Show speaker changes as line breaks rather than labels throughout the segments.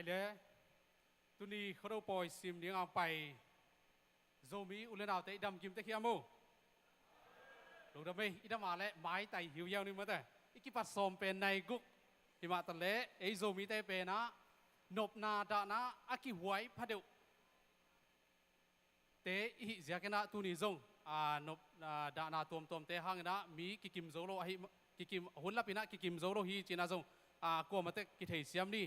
เลยตุนีเขาเราปล่อยซิมเลี้ยงเอาไปโจมีอุลนาวแต่ดำกิมแต่ขี้ยมูลงดำไม่อีดำมาแล้วไม้ไต่หิวยาวนี่มาแต่อีกิปัดสมเป็นในกุกที่มาตะเละไอโจมีแต่เป็นนะนบนาดานะอากิหวยพัดเดวเตอีเสียกันนะตุนีจงนบดานาตัวเตหังนะมีกิกิมโจโลไอกิกิมหุ่นลับปีนะกิกิมโจโลฮีจีน่าจงกลัวมาแต่กิเทเสียมนี่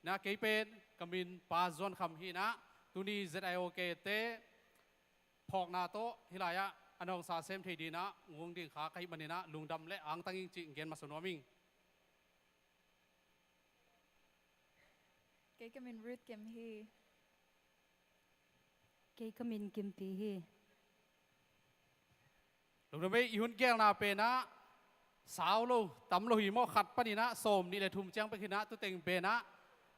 นะเกยเป็นกำมินปาจวนคำฮีนะตุนีเซดไอโอเกเตพอกนาโตฮิลายะอันองซาเซมเทดีนะงงดิ่งขาใครมันนี่นะลุงดำและอังตั้งจิงเกนมาสนวมิง
เกยกมินรูดเกมฮี
เกยกมินกิมปีฮี
ลุงดำไม่ยุนแก้วนาเป็นนะสาวโลตำโลหิมอขัดปนินะโสมนี่เลยทุ่มเจียงไปขึ้นนะตัวเต็งเป็นนะ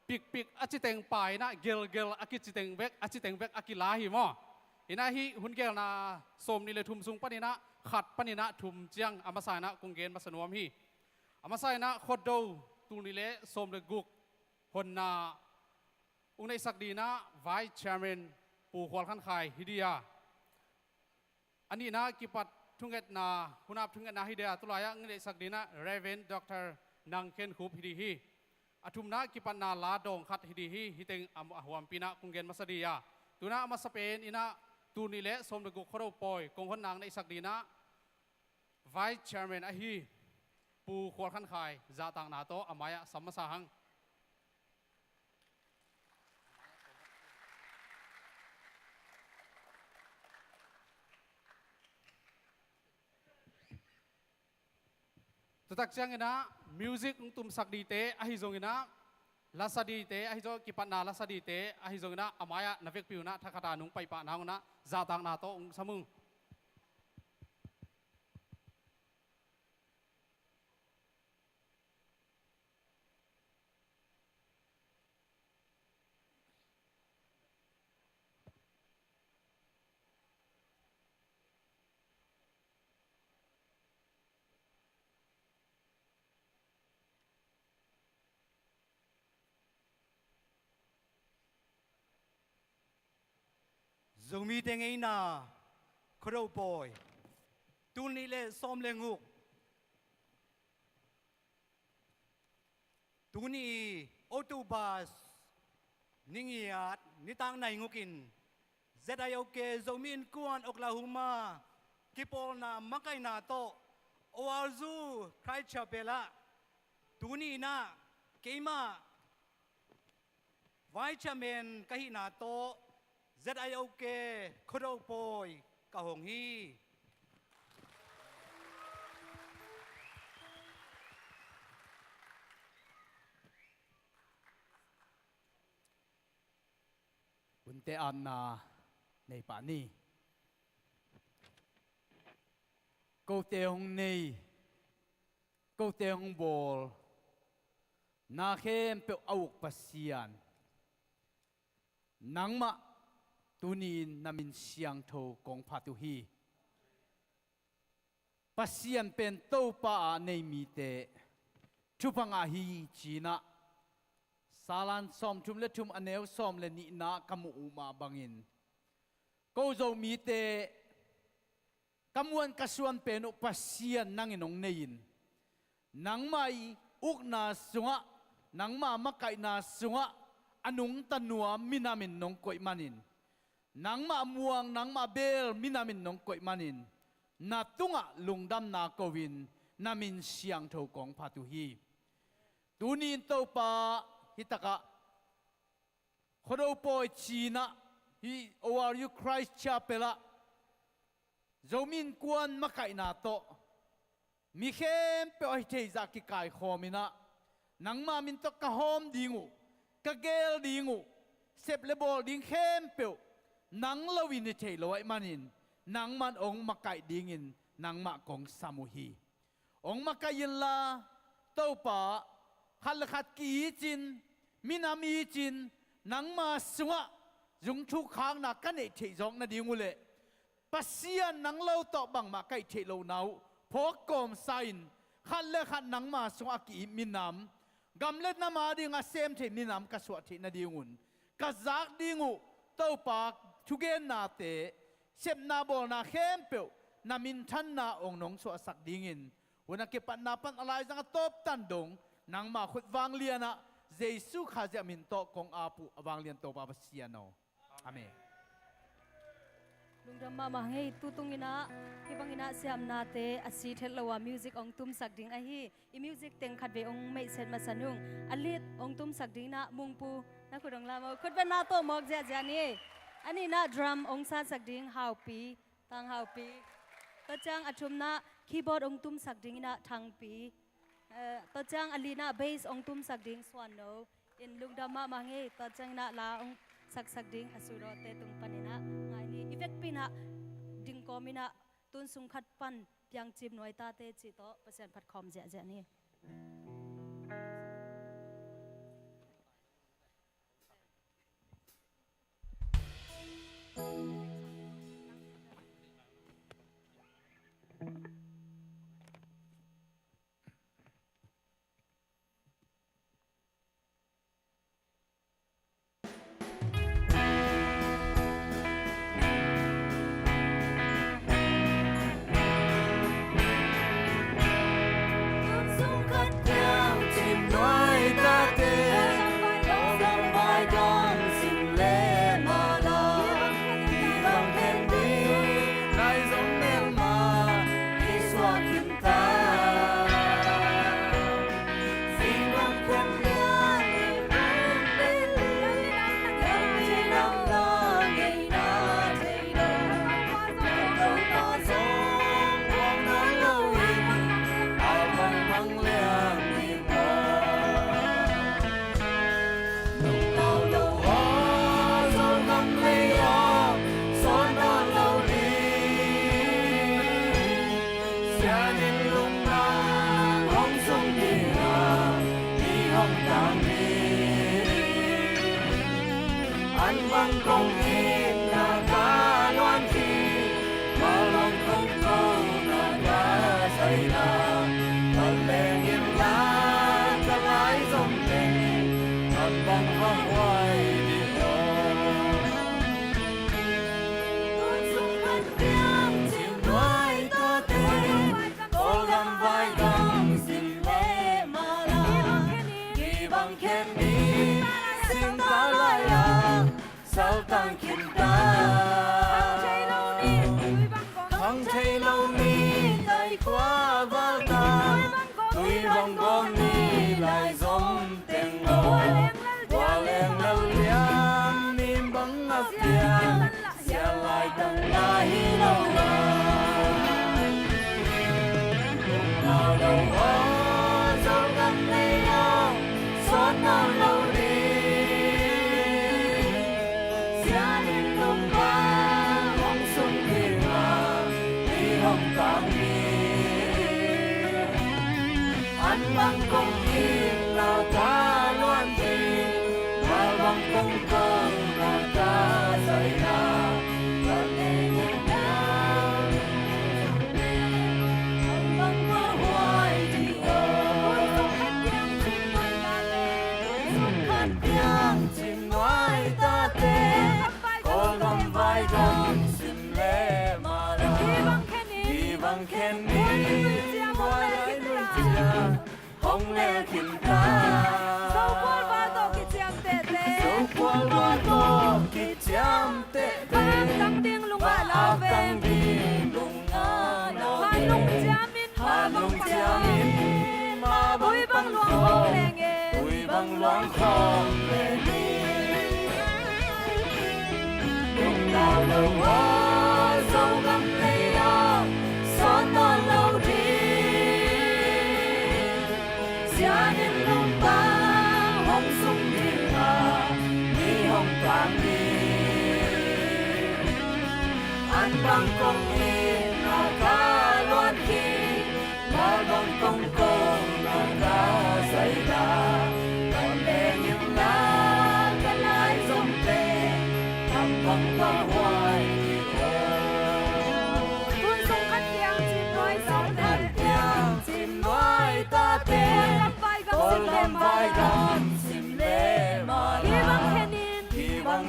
ปิกอาจิเต็งปายนะเกลอากิจิเต็งเวกอาจิเต็งเวกอากิลาหิมออินาฮิหุ่นเกลนาโสมนี่เลยทุ่มซุงปนินะขัดปนินะทุ่มเจียงอามาสายนะกงเกนมาสนวมฮีอามาสายนะขดดูตูนี่เลยโสมเลยกุกคนนาอุในสักดีนะไวท์แชร์แมนปูขวานขันไข่ฮิดียาอันนี้นะกิปัดทุ่งเอ็ดนาหุ่นอับทุ่งเอ็ดนาฮิดียาตุลายะเงินสักดีนะเรเวนด็อกเตอร์นังเคนคูบฮิดีฮีอาทุมนะกิปันนาลาดงขัดฮิดีฮีฮิเต็งหวมปีนะกงเกนมาสดียาตัวนะมาสเปนอินะตูนี่เละสมเดกุขรปอยกงคนนางในสักดีนะไวท์แชร์แมนอาฮีปูขวดขันไข่จาตังนาโตอามายะสัมมาสาหังตักจังนะมิวสิกตุมสักดีเตอหิจงนะลาสดีเตอหิจงกิปันนาลาสดีเตอหิจงนะอามายะนเวกปิวนะทักตานุงไปปะนางนะจาตังนาโตองสมุง
จงมีแต่ไงนาคราวปอยตุนี่เลยซ้อมเลงุกตุนี่ออโตบัสนิงยาดนิตังในงุกินเซดายโอเคจงมีนกวนโอกลาโฮมากิปอลนามักไกนาโตโออาซูใครชาเปล่าตุนี่นะเกมาไวชาเมนกะฮินาโตZIOK คราวปอยกะหงฮี
บุญเตอันนาในป่านี้กูเตหงนี้กูเตหงบอลนาเข้มเปเอาปัสยานนังมะตุนีนามินเสียงโทกองพัตุฮีปัสยานเป็นโตป่าในมีเตทุพังอาฮีจีนะสาลันสอมทุมและทุมอเนวสอมและนินากามูอุมาบังอินก็จะมีเตกำวนกระส่วนเป็นอุปสยนนังอินองเนินนังไม่อุกนาสุงะนังมามักไกนาสุงะอนุงตันนัวมินามินนงกอยมันินนังมาม่วงนังมาเบลมินามินนงกอยมันินนาตุงะลุงดำนาโกวินนามินเสียงโทกองพาตุฮีตูนีนโตปาฮิตากะขราวปอยจีนะฮิโออาร์ยูคริสต์ชาเปล่าจอมินกวนมาไกนาโตมีเข้มเปอเทจากกิกายขอมินะนังมามินตกะหอมดิงูกะเกลดิงูเซปเลบอลดิงเข้มเปอนังลวินเทลอยมันินนังมันองมาไกดิงินนังมากองสามุฮีองมาไกยินลาโตปาขัดขัดกีจินมินามีจินนังมาสวะยุงชุกค้างนักกันเอเทจงนาดิงูเลปัสยานนังเล่าต่อบังมาไกเทโลนาวพอกอมไซน์ขัดขัดนังมาสวะกีมินาม gamlet na ma ding a sem the ni nam ka swat thi na dingun ka zak dingu to pa thugen na te sep na bol na khem pe na min than na ong nong so sak dingin wana ke pan na pan alai jang top tan dong nang ma khut wang liana jesu kha ja min to kong apu awang lian to pa siano amen
lung dam ma hei tu tung ina hi bang ina siam na te asi thel lawa music ong tum sak ding a hi I music teng khat ve ong mei set ma sanung alit ong tum sak ding na mung pu na khudong la mo khut ben na to mok ja ja ni ani na drum ong sa sak ding hau pi tang hau pi to chang athum na keyboard ong tum sak ding ina thang pi to chang alina bass ong tum sak ding swan no in lung dam ma hei to chang na la ong sak ding asuro te tung panina ngai ni effect pina ding komina tun sung khat pan piang chim noi ta te chi to pasen phat khom ja ja ni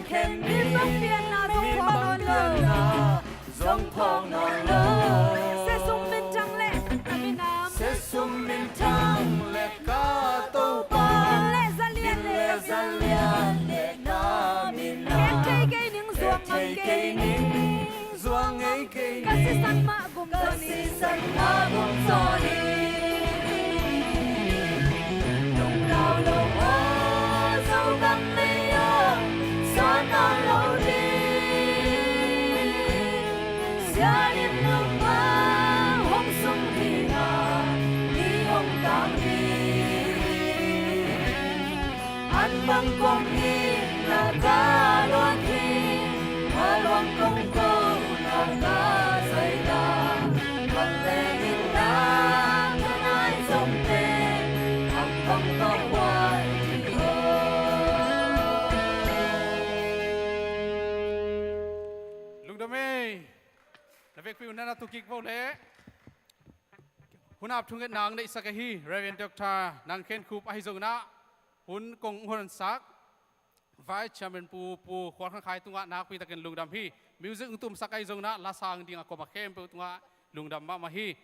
khen mi băng biên na
mi
dòng phong
băng
non
biên
lơ
na dòng phong non lơ
sẽ sung min trăng lệ na mi nam
sẽ sum min thang lệ ca tô pa
lệ ra liên
bin lệ ra liên lệ na min na
khen thấy cây những ruộng
thấy
ngầm
cây
cây
nín ruộng ấy cây
ca sĩ
nín
san ma gồm
ca
gió
sĩ
ni
san ma gồm gió ni lùng lao lâu ô dâu găng mây ô gió non lâu đi xa đêm nông hoa hông sông đi hà đi hông cảm đi anh băng con đi là ca loan thi hoa loan công cô là ca dây đà bằng lệ nhìn đá thân ai dòng tê anh băng có hoài thì
lung đam mê là việc phiêu nana tu kik vô lẽ hun ap thung nang nei sakahi Reverend Dr. nang khen khup ai zong na hun kong hun sak vai chairman pu khwal khang khai tunga nak pi takin lungdam hi music tum sakai zong na la sang ding akoma khem pu tunga lungdam ma hi